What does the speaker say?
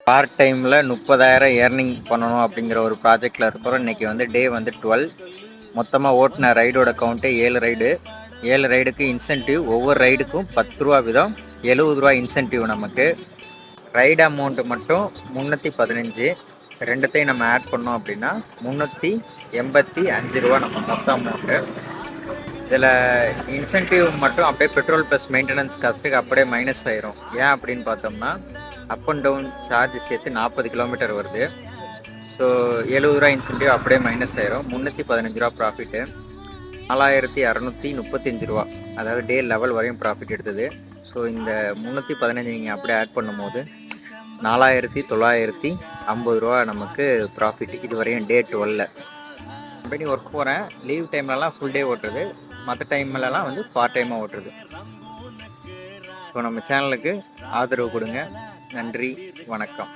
Part டைமில் 30,000 earning பண்ணணும் அப்படிங்கிற ஒரு ப்ராஜெக்டில் இருக்கிறோம். இன்றைக்கி வந்து டே வந்து 12. மொத்தமாக ஓட்டின ரைடோட கவுண்ட்டு 7 ரைடு. 7 ரைடுக்கு இன்சென்டிவ், ஒவ்வொரு ரைடுக்கும் 10 ரூபா வீதம், 70 ரூபா இன்சென்டிவ். நமக்கு ரைடு அமௌண்ட்டு மட்டும் 315. ரெண்டுத்தையும் நம்ம ஆட் பண்ணோம் அப்படின்னா 385 ரூபா நம்ம மொத்த அமௌண்ட்டு. இதில் இன்சென்டிவ் மட்டும் அப்படியே பெட்ரோல் ப்ளஸ் மெயின்டெனன்ஸ் காஸ்ட்டுக்கு அப்படியே மைனஸ் ஆயிரும். ஏன் அப்படின்னு பார்த்தோம்னா அப் அண்ட் டவுன் சார்ஜ் சேர்த்து 40 கிலோமீட்டர் வருது. ஸோ 70 ரூபா இன்சென்டிவ் அப்படியே மைனஸ் ஆயிரும். 315 ரூபா ப்ராஃபிட்டு. 4635 ரூபா, அதாவது டே லெவல் வரையும் ப்ராஃபிட் எடுத்தது. ஸோ இந்த 315 நீங்கள் அப்படியே ஆட் பண்ணும்போது 4950 ரூபா நமக்கு ப்ராஃபிட் இது வரையும் டே 12. கம்பெனி ஒர்க் போகிறேன், லீவ் டைம்லலாம் ஃபுல் டே ஓட்டுறது, மற்ற டைம்லலாம் வந்து பார்ட் டைமாக ஓட்டுறது. ஸோ நம்ம சேனலுக்கு ஆதரவு கொடுங்க. நன்றி, வணக்கம்.